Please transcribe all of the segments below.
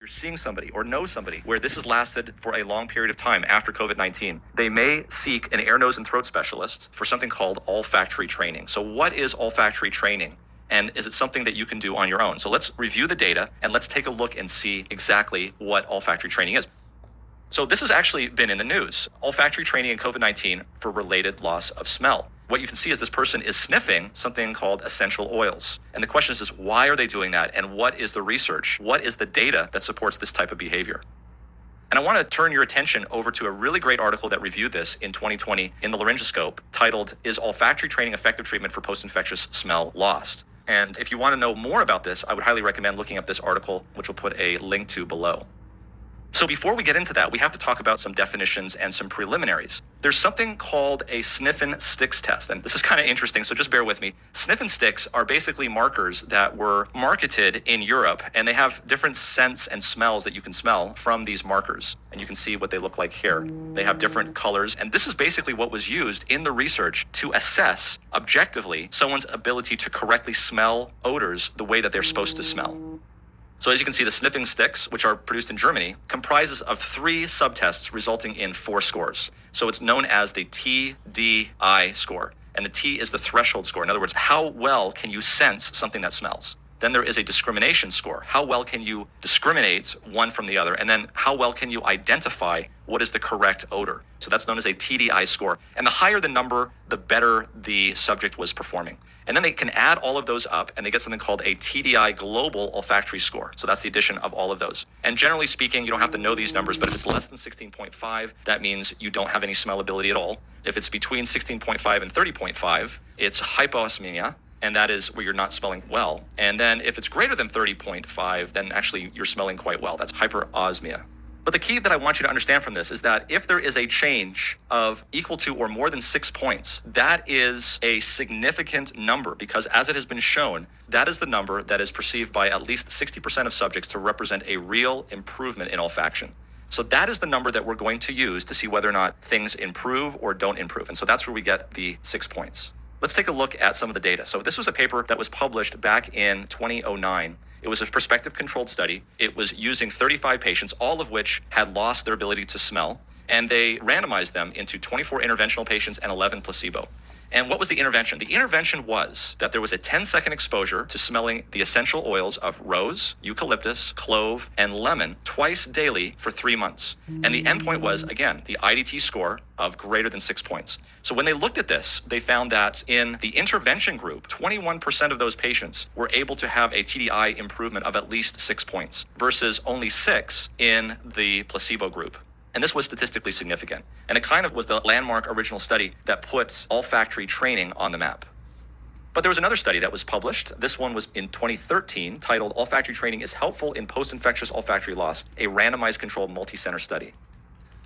you're seeing somebody or know somebody where this has lasted for a long period of time after COVID-19, they may seek an ear, nose, and throat specialist for something called olfactory training. So what is olfactory training? And is it something that you can do on your own? So let's review the data and let's take a look and see exactly what olfactory training is. So this has actually been in the news, olfactory training in COVID-19 for related loss of smell. What you can see is this person is sniffing something called essential oils. And the question is why are they doing that? And what is the research? What is the data that supports this type of behavior? And I want to turn your attention over to a really great article that reviewed this in 2020 in the Laryngoscope titled, "Is Olfactory Training Effective Treatment for Post-Infectious Smell Lost?" And if you want to know more about this, I would highly recommend looking up this article, which we'll put a link to below. So before we get into that, we have to talk about some definitions and some preliminaries. There's something called a sniff and sticks test, and this is kind of interesting, so just bear with me. Sniff and sticks are basically markers that were marketed in Europe, and they have different scents and smells that you can smell from these markers. And you can see what they look like here. They have different colors, and this is basically what was used in the research to assess objectively someone's ability to correctly smell odors the way that they're supposed to smell. So as you can see, the sniffing sticks, which are produced in Germany, comprises of 3 subtests resulting in 4 scores. So it's known as the TDI score. And the T is the threshold score. In other words, how well can you sense something that smells? Then there is a discrimination score. How well can you discriminate one from the other? And then how well can you identify what is the correct odor? So that's known as a TDI score. And the higher the number, the better the subject was performing. And then they can add all of those up and they get something called a TDI global olfactory score. So that's the addition of all of those. And generally speaking, you don't have to know these numbers, but if it's less than 16.5, that means you don't have any smellability at all. If it's between 16.5 and 30.5, it's hypoosmia. And that is where you're not smelling well. And then if it's greater than 30.5, then actually you're smelling quite well. That's hyperosmia. But the key that I want you to understand from this is that if there is a change of equal to or more than 6 points, that is a significant number because as it has been shown, that is the number that is perceived by at least 60% of subjects to represent a real improvement in olfaction. So that is the number that we're going to use to see whether or not things improve or don't improve. And so that's where we get the 6 points. Let's take a look at some of the data. So this was a paper that was published back in 2009. It was a prospective controlled study. It was using 35 patients, all of which had lost their ability to smell, and they randomized them into 24 interventional patients and 11 placebo. And what was the intervention? The intervention was that there was a 10-second exposure to smelling the essential oils of rose, eucalyptus, clove, and lemon twice daily for 3 months. And the endpoint was, again, the IDT score of greater than 6 points. So when they looked at this, they found that in the intervention group, 21% of those patients were able to have a TDI improvement of at least 6 points versus only 6 in the placebo group. And this was statistically significant. And it kind of was the landmark original study that put olfactory training on the map. But there was another study that was published. This one was in 2013, titled "Olfactory Training is Helpful in Post-Infectious Olfactory Loss, a randomized controlled multi-center study."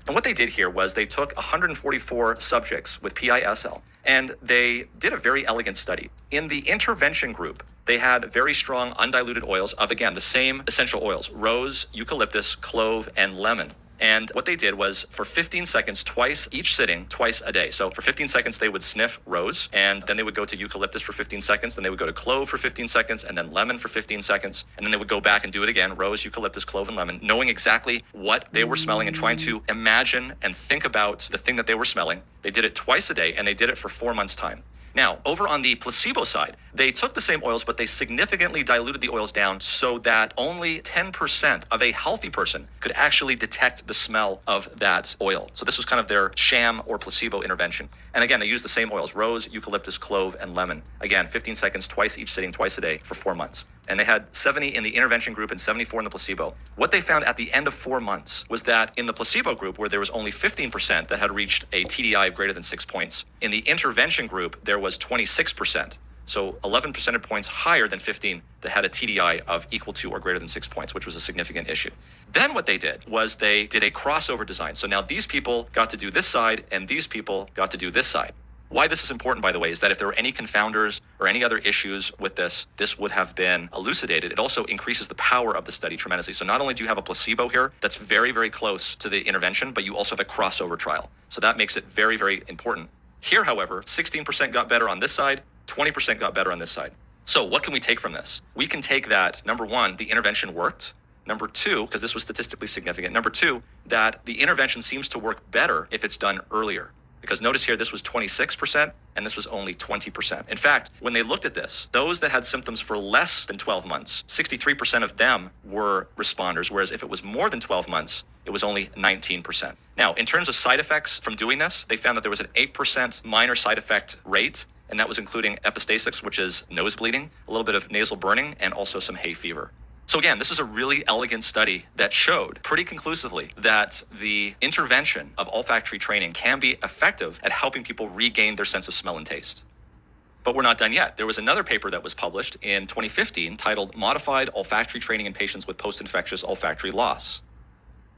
And what they did here was they took 144 subjects with PISL and they did a very elegant study. In the intervention group, they had very strong undiluted oils of, again, the same essential oils, rose, eucalyptus, clove, and lemon. And what they did was for 15 seconds, twice each sitting, twice a day. So for 15 seconds, they would sniff rose, and then they would go to eucalyptus for 15 seconds, then they would go to clove for 15 seconds, and then lemon for 15 seconds. And then they would go back and do it again, rose, eucalyptus, clove, and lemon, knowing exactly what they were smelling and trying to imagine and think about the thing that they were smelling. They did it twice a day, and they did it for 4 months' time. Now, over on the placebo side, they took the same oils, but they significantly diluted the oils down so that only 10% of a healthy person could actually detect the smell of that oil. So this was kind of their sham or placebo intervention. And again, they used the same oils, rose, eucalyptus, clove, and lemon. Again, 15 seconds, twice each sitting, twice a day for 4 months. And they had 70 in the intervention group and 74 in the placebo. What they found at the end of 4 months was that in the placebo group, where there was only 15% that had reached a TDI of greater than 6 points, in the intervention group, there was 26%. So 11 percentage points higher than 15 that had a TDI of equal to or greater than 6 points, which was a significant issue. Then what they did was they did a crossover design. So now these people got to do this side and these people got to do this side. Why this is important, by the way, is that if there were any confounders or any other issues with this would have been elucidated. It also increases the power of the study tremendously. So not only do you have a placebo here that's very, very close to the intervention, but you also have a crossover trial. So that makes it very, very important. Here, however, 16% got better on this side, 20% got better on this side. So what can we take from this? We can take that, number one, the intervention worked. Number two, because this was statistically significant. Number two, that the intervention seems to work better if it's done earlier. Because notice here, this was 26% and this was only 20%. In fact, when they looked at this, those that had symptoms for less than 12 months, 63% of them were responders, whereas if it was more than 12 months, it was only 19%. Now, in terms of side effects from doing this, they found that there was an 8% minor side effect rate, and that was including epistaxis, which is nose bleeding, a little bit of nasal burning, and also some hay fever. So again, this is a really elegant study that showed pretty conclusively that the intervention of olfactory training can be effective at helping people regain their sense of smell and taste. But we're not done yet. There was another paper that was published in 2015 titled Modified Olfactory Training in Patients with Post-Infectious Olfactory Loss.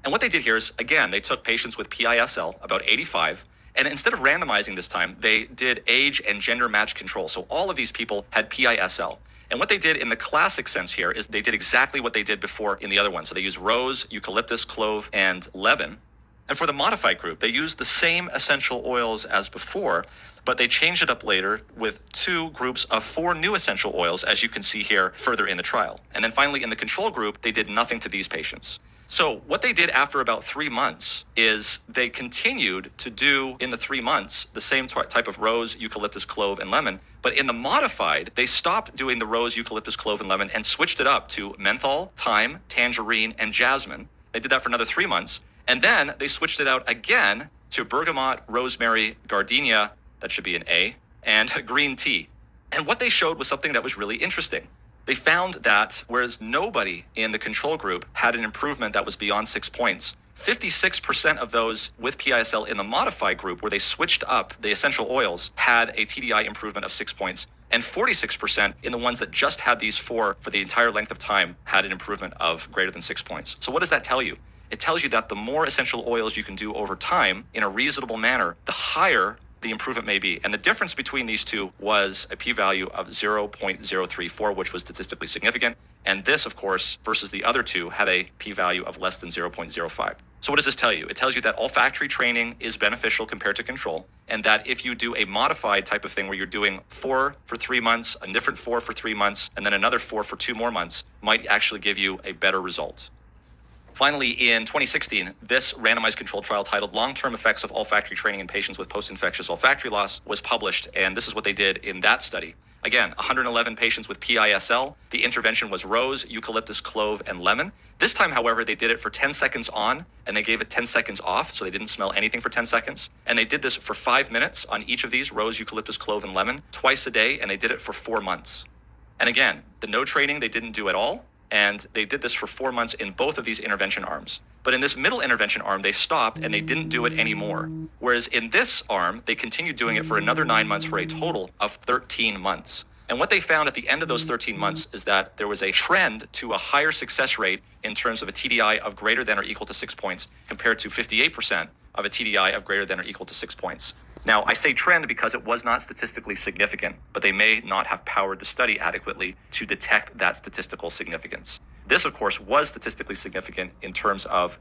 And what they did here is, again, they took patients with PISL, about 85, and instead of randomizing this time, they did age and gender match control. So all of these people had PISL. And what they did in the classic sense here is they did exactly what they did before in the other one. So they used rose, eucalyptus, clove, and lemon. And for the modified group, they used the same essential oils as before, but they changed it up later with 2 groups of 4 new essential oils, as you can see here further in the trial. And then finally, in the control group, they did nothing to these patients. So what they did after about 3 months is they continued to do in the 3 months the same type of rose, eucalyptus, clove, and lemon. But in the modified, they stopped doing the rose, eucalyptus, clove, and lemon and switched it up to menthol, thyme, tangerine, and jasmine. They did that for another 3 months. And then they switched it out again to bergamot, rosemary, gardenia, that should be an A, and green tea. And what they showed was something that was really interesting. They found that whereas nobody in the control group had an improvement that was beyond 6 points, 56% of those with PISL in the modified group, where they switched up the essential oils, had a TDI improvement of 6 points. And 46% in the ones that just had these 4 for the entire length of time had an improvement of greater than 6 points. So what does that tell you? It tells you that the more essential oils you can do over time in a reasonable manner, the higher the improvement may be. And the difference between these two was a p-value of 0.034, which was statistically significant. And this, of course, versus the other two, had a p-value of less than 0.05. So what does this tell you? It tells you that olfactory training is beneficial compared to control, and that if you do a modified type of thing where you're doing 4 for 3 months, a different 4 for 3 months, and then another 4 for 2 more months, might actually give you a better result. Finally, in 2016, this randomized controlled trial titled Long-Term Effects of Olfactory Training in Patients with Post-Infectious Olfactory Loss was published, and this is what they did in that study. Again, 111 patients with PISL. The intervention was rose, eucalyptus, clove, and lemon. This time, however, they did it for 10 seconds on, and they gave it 10 seconds off, so they didn't smell anything for 10 seconds. And they did this for 5 minutes on each of these, rose, eucalyptus, clove, and lemon, twice a day, and they did it for 4 months. And again, the no training they didn't do at all, and they did this for 4 months in both of these intervention arms. But in this middle intervention arm, they stopped and they didn't do it anymore. Whereas in this arm, they continued doing it for another 9 months for a total of 13 months. And what they found at the end of those 13 months is that there was a trend to a higher success rate in terms of a TDI of greater than or equal to 6 points compared to 58% of a TDI of greater than or equal to 6 points. Now, I say trend because it was not statistically significant, but they may not have powered the study adequately to detect that statistical significance. This, of course, was statistically significant in terms of